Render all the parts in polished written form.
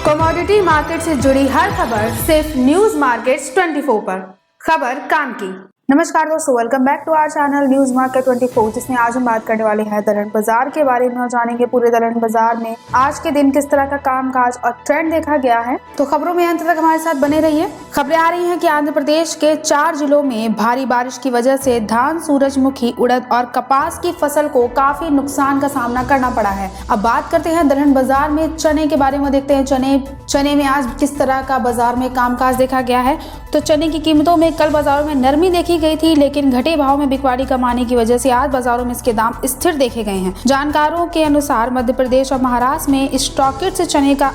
Commodity market से जुड़ी हर खबर सिर्फ न्यूज मार्केट्स 24 पर। खबर काम की। नमस्कार दोस्तों, welcome back to our channel News Market 24, जिसमें आज हम बात करने वाले हैं दलहन बाजार के बारे में और जानेंगे पूरे दलहन बाजार में आज के दिन किस तरह का कामकाज और ट्रेंड देखा गया है। तो खबरों में अंत तक हमारे साथ बने रहिए। खबरें आ रही हैं कि आंध्र प्रदेश के 4 जिलों में भारी बारिश की वजह से धान, सूरजमुखी, उड़द और कपास की फसल को काफी नुकसान का सामना करना पड़ा है। अब बात करते हैं दलहन बाजार में चने के बारे में। देखते हैं चने में आज किस तरह का बाजार में कामकाज देखा गया है। तो चने की कीमतों में कल बाजारों में नरमी देखी गई थी, लेकिन घटे भाव में बिकवाली कमाने की वजह से आज बाजारों में इसके दाम स्थिर देखे गए हैं। जानकारों के अनुसार मध्य प्रदेश और महाराष्ट्र में स्टॉकिट से चने का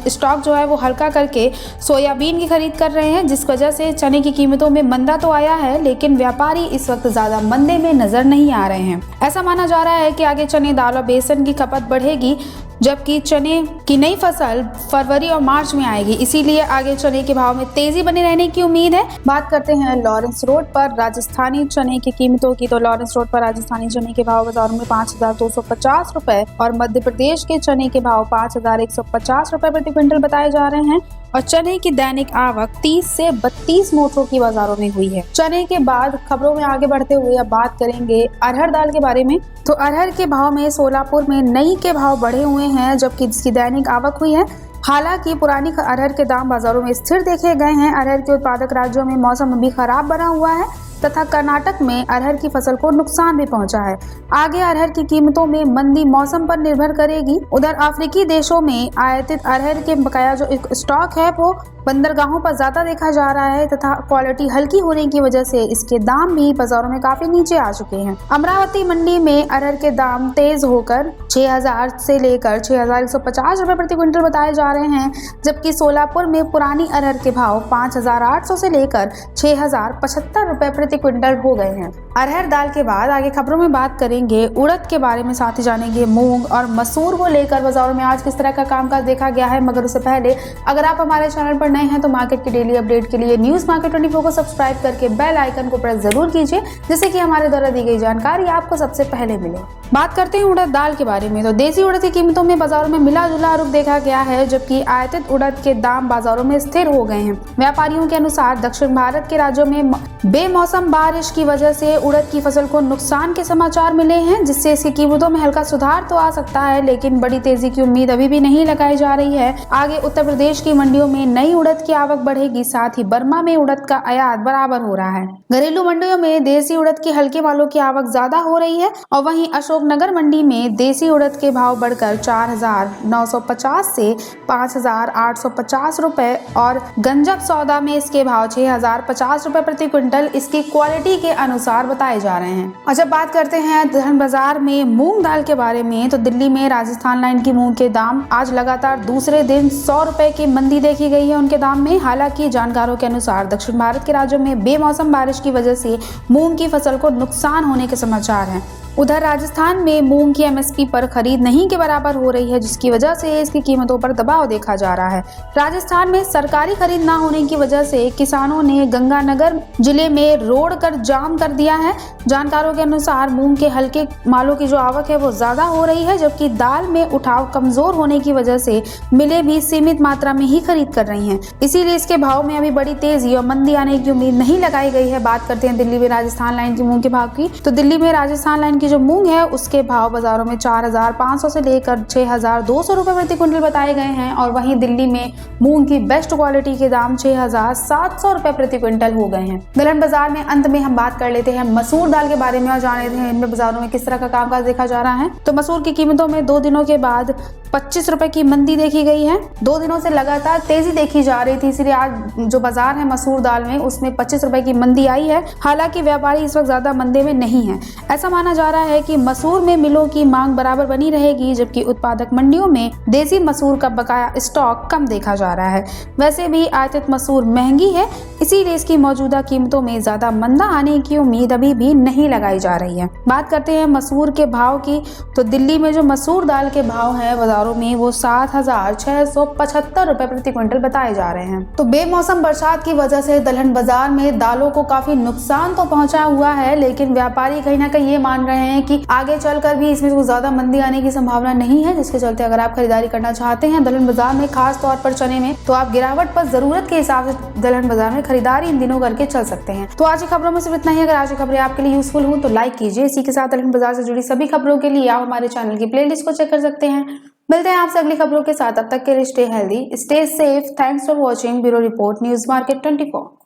स्टॉक जो है वो हल्का करके सोयाबीन की खरीद कर रहे हैं, जिस वजह से चने की कीमतों में मंदा तो आया है, लेकिन व्यापारी इस वक्त ज्यादा मंदे में नजर नहीं आ रहे हैं। ऐसा माना जा रहा है कि आगे चने, दाल और बेसन की खपत बढ़ेगी, जबकि चने की नई फसल फरवरी और मार्च में आएगी। इसीलिए आगे चने के भाव में तेजी बने रहने की उम्मीद है। बात करते हैं लॉरेंस रोड पर राजस्थानी चने की कीमतों की। तो लॉरेंस रोड पर राजस्थानी चने के भाव बाजार में 5,250 रुपए और मध्य प्रदेश के चने के भाव 5,150 रुपए प्रति क्विंटल बताए जा रहे हैं। और चने की दैनिक आवक 30 से 32 मोटरों की बाजारों में हुई है। चने के बाद खबरों में आगे बढ़ते हुए अब बात करेंगे अरहर दाल के बारे में। तो अरहर के भाव में सोलापुर में नई के भाव बढ़े हुए हैं, जबकि इसकी दैनिक आवक हुई है। हालांकि पुरानी अरहर के दाम बाजारों में स्थिर देखे गए हैं। अरहर के उत्पादक राज्यों में मौसम अभी खराब बना हुआ है तथा कर्नाटक में अरहर की फसल को नुकसान भी पहुंचा है। आगे अरहर की कीमतों में मंदी मौसम पर निर्भर करेगी। उधर अफ्रीकी देशों में आयातित अरहर के बकाया जो स्टॉक है वो बंदरगाहों पर ज्यादा देखा जा रहा है तथा क्वालिटी हल्की होने की वजह से इसके दाम भी बाजारों में काफी नीचे आ चुके हैं। अमरावती मंडी में अरहर के दाम तेज होकर 6,000 से लेकर 6,150 रुपए प्रति क्विंटल बताए जा रहे हैं, जबकि सोलापुर में पुरानी अरहर के भाव 5,800 से लेकर 6,075 रुपए प्रति क्विंटल हो गए हैं। अरहर दाल के बाद आगे खबरों में बात करेंगे उड़द के बारे में, साथ ही जानेंगे मूंग और मसूर को लेकर बाजारों में आज किस तरह का कामकाज देखा गया है। मगर उससे पहले अगर आप हमारे चैनल पर नए हैं तो मार्केट की डेली अपडेट के लिए न्यूज मार्केट 24 को सब्सक्राइब करके बेल आइकन को प्रेस जरूर कीजिए, जिससे कि हमारे द्वारा दी गई जानकारी आपको सबसे पहले मिले। बात करते हैं उड़द दाल के बारे में। तो देसी उड़द की कीमतों में बाजारों में मिला जुला रुख देखा गया है, जबकि आयातित उड़द के दाम बाजारों में स्थिर हो गए हैं। व्यापारियों के अनुसार दक्षिण भारत के राज्यों में बेमौसम बारिश की वजह से उड़द की फसल को नुकसान के समाचार मिले हैं, जिससे इसकी कीमतों में हल्का सुधार तो आ सकता है, लेकिन बड़ी तेजी की उम्मीद अभी भी नहीं लगाई जा रही है। आगे उत्तर प्रदेश की मंडियों में नई उड़द की आवक बढ़ेगी, साथ ही बर्मा में उड़द का आयात बराबर हो रहा है। घरेलू मंडियों में देसी उड़द की हल्के मालों की आवक ज्यादा हो रही है और वहीं अशोकनगर मंडी में देसी उड़द के भाव बढ़कर 4,950 से 5,850 रुपए और गंजक सौदा में इसके भाव 6,050 रुपए प्रति क्विंटल इसकी क्वालिटी के अनुसार बताए जा रहे हैं। और जब बात करते हैं दलहन बाजार में मूंग दाल के बारे में, तो दिल्ली में राजस्थान लाइन की मूंग के दाम आज लगातार दूसरे दिन 100 रुपए की मंदी देखी गई है उनके दाम में। हालांकि जानकारों के अनुसार दक्षिण भारत के राज्यों में बेमौसम बारिश की वजह से मूंग की फसल को नुकसान होने के समाचार हैं। उधर राजस्थान में मूंग की एमएसपी पर खरीद नहीं के बराबर हो रही है, जिसकी वजह से इसकी कीमतों पर दबाव देखा जा रहा है। राजस्थान में सरकारी खरीद न होने की वजह से किसानों ने गंगानगर जिले में रोड कर जाम कर दिया है। जानकारों के अनुसार मूंग के हल्के मालों की जो आवक है वो ज्यादा हो रही है, जबकि दाल में उठाव कमजोर होने की वजह से मिलें भी सीमित मात्रा में ही खरीद कर रही हैं। इसीलिए इसके भाव में अभी बड़ी तेजी और मंदी आने की उम्मीद नहीं लगाई गई है। बात करते हैं दिल्ली में राजस्थान लाइन की मूंग के भाव की। तो दिल्ली में राजस्थान लाइन की जो मूंग है उसके भाव बाजारों में 4,500 से लेकर 6,200 रुपए प्रति क्विंटल बताए गए हैं और वहीं दिल्ली में मूंग की बेस्ट क्वालिटी के दाम 6,700 रुपए प्रति क्विंटल हो गए हैं। दलहन बाजार में अंत में हम बात कर लेते हैं मसूर दाल के बारे में और जान लेते हैं इनमें बाजारों में किस तरह का कामकाज देखा जा रहा है। तो मसूर की कीमतों में 2 दिनों के बाद 25 रुपए की मंदी देखी गई है। 2 दिनों से लगातार तेजी देखी जा रही थी, इसलिए आज जो बाजार है मसूर दाल में उसमें 25 रुपए की मंदी आई है। हालांकि व्यापारी इस वक्त ज्यादा मंदे में नहीं है। ऐसा माना जा रहा है कि मसूर में मिलों की मांग बराबर बनी रहेगी, जबकि उत्पादक मंडियों में देसी मसूर का बकाया स्टॉक कम देखा जा रहा है। वैसे भी आयातित मसूर महंगी है, इसीलिए इसकी मौजूदा कीमतों में ज्यादा मंदा आने की उम्मीद अभी भी नहीं लगाई जा रही है। बात करते हैं मसूर के भाव की। तो दिल्ली में जो मसूर दाल के भाव है बाजारों में वो 7,675 रुपए प्रति क्विंटल बताए जा रहे हैं। तो बेमौसम बरसात की वजह से दलहन बाजार में दालों को काफी नुकसान तो पहुंचा हुआ है, लेकिन व्यापारी कहीं ना कहीं ये मान रहे रहे हैं कि आगे चलकर भी इसमें कुछ ज्यादा मंदी आने की संभावना नहीं है, जिसके चलते अगर आप खरीदारी करना चाहते हैं दलहन बाजार में, खास तौर पर चने में, तो आप गिरावट पर जरूरत के हिसाब से दलहन बाजार में खरीदारी इन दिनों करके चल सकते हैं। तो आज की खबरों में सिर्फ इतना ही। अगर आज की खबरें आपके लिए यूजफुल हो तो लाइक कीजिए। इसी के साथ दलहन बाजार से जुड़ी सभी खबरों के लिए आप हमारे चैनल की प्लेलिस्ट को चेक कर सकते हैं। मिलते हैं आपसे अगली खबरों के साथ। तब तक के लिए stay healthy, stay safe. Thanks for watching. Bureau report, news Market 24।